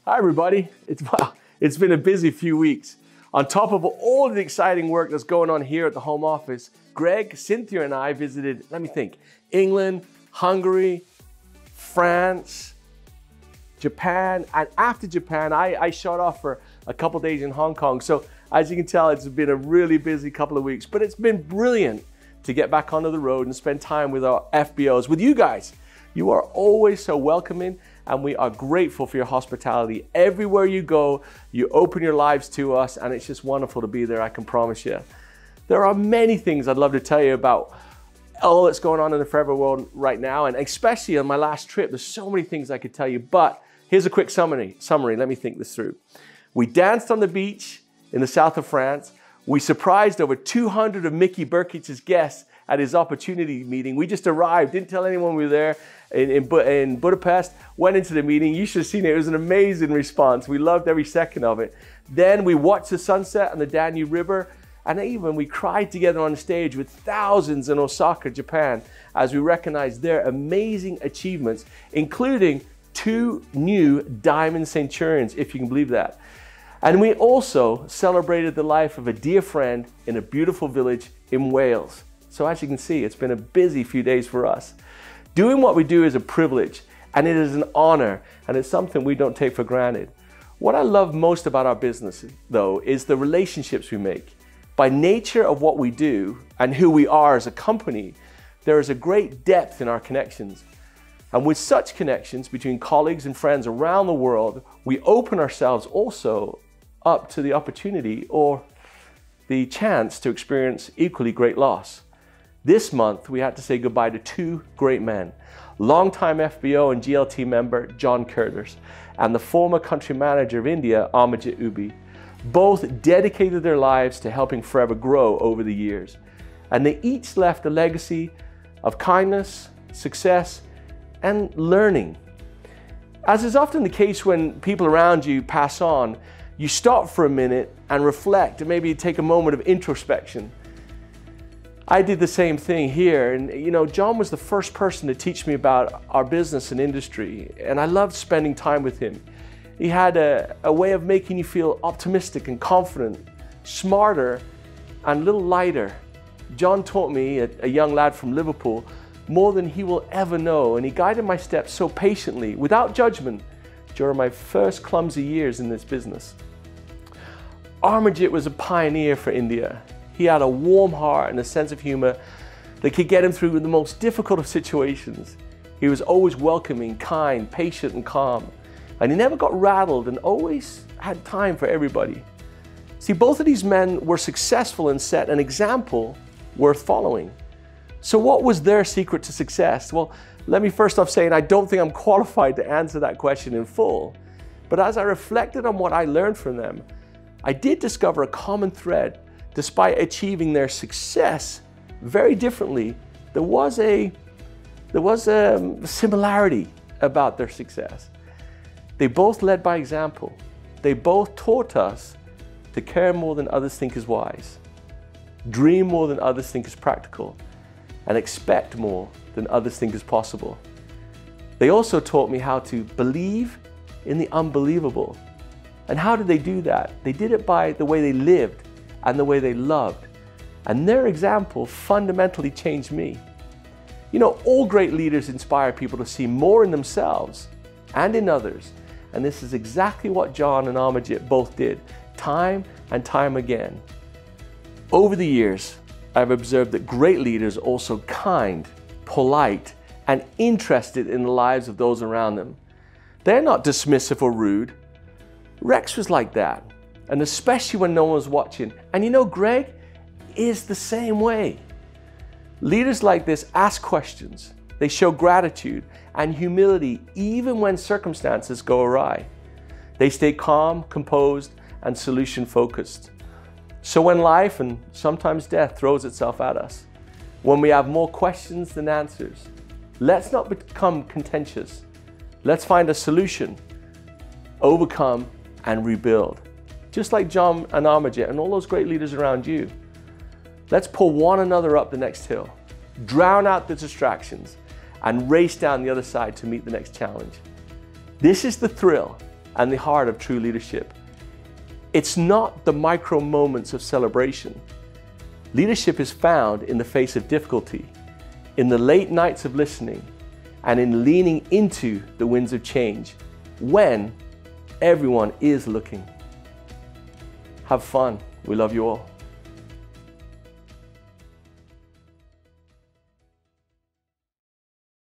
Hi everybody, it's been a busy few weeks. On top of all the exciting work that's going on here at the home office, Greg, Cynthia and I visited, England, Hungary, France, Japan, and after Japan, I shot off for a couple days in Hong Kong. So as you can tell, it's been a really busy couple of weeks, but it's been brilliant to get back onto the road and spend time with our FBOs, with you guys. You are always so welcoming, and we are grateful for your hospitality. Everywhere you go, you open your lives to us, and it's just wonderful to be there, I can promise you. There are many things I'd love to tell you about all that's going on in the forever world right now, and especially on my last trip, there's so many things I could tell you, but here's a quick summary. Let me think this through. We danced on the beach in the south of France. We surprised over 200 of Mickey Burkich's guests at his opportunity meeting. We just arrived, didn't tell anyone we were there in Budapest, went into the meeting. You should have seen it. It was an amazing response. We loved every second of it. Then we watched the sunset on the Danube River, and even we cried together on stage with thousands in Osaka, Japan, as we recognized their amazing achievements, including 2 new Diamond Centurions, if you can believe that. And we also celebrated the life of a dear friend in a beautiful village in Wales. So as you can see, it's been a busy few days for us. Doing what we do is a privilege, and it is an honor, and it's something we don't take for granted. What I love most about our business, though, is the relationships we make. By nature of what we do and who we are as a company, there is a great depth in our connections. And with such connections between colleagues and friends around the world, we open ourselves also up to the opportunity or the chance to experience equally great loss. This month, we had to say goodbye to 2 great men, longtime FBO and GLT member John Curtis and the former country manager of India, Amarjit Ubi. Both dedicated their lives to helping Forever grow over the years. And they each left a legacy of kindness, success, and learning. As is often the case when people around you pass on, you stop for a minute and reflect and maybe take a moment of introspection. I did the same thing here, and John was the first person to teach me about our business and industry, and I loved spending time with him. He had a way of making you feel optimistic and confident, smarter and a little lighter. John taught me, a young lad from Liverpool, more than he will ever know, and he guided my steps so patiently, without judgment, during my first clumsy years in this business. Amarjit was a pioneer for India. He had a warm heart and a sense of humor that could get him through the most difficult of situations. He was always welcoming, kind, patient, and calm. And he never got rattled and always had time for everybody. See, both of these men were successful and set an example worth following. So what was their secret to success? Well, let me first off say, and I don't think I'm qualified to answer that question in full, but as I reflected on what I learned from them, I did discover a common thread. Despite achieving their success very differently, there was a similarity about their success. They both led by example. They both taught us to care more than others think is wise, dream more than others think is practical, and expect more than others think is possible. They also taught me how to believe in the unbelievable. And how did they do that? They did it by the way they lived and the way they loved. And their example fundamentally changed me. All great leaders inspire people to see more in themselves and in others. And this is exactly what John and Amarjit both did, time and time again. Over the years, I've observed that great leaders are also kind, polite, and interested in the lives of those around them. They're not dismissive or rude. Rex was like that, and especially when no one was watching. And Greg is the same way. Leaders like this ask questions. They show gratitude and humility even when circumstances go awry. They stay calm, composed, and solution-focused. So when life and sometimes death throws itself at us, when we have more questions than answers, let's not become contentious. Let's find a solution, overcome, and rebuild. Just like John and Amarjit and all those great leaders around you. Let's pull one another up the next hill, drown out the distractions, and race down the other side to meet the next challenge. This is the thrill and the heart of true leadership. It's not the micro moments of celebration. Leadership is found in the face of difficulty, in the late nights of listening, and in leaning into the winds of change when everyone is looking. Have fun. We love you all.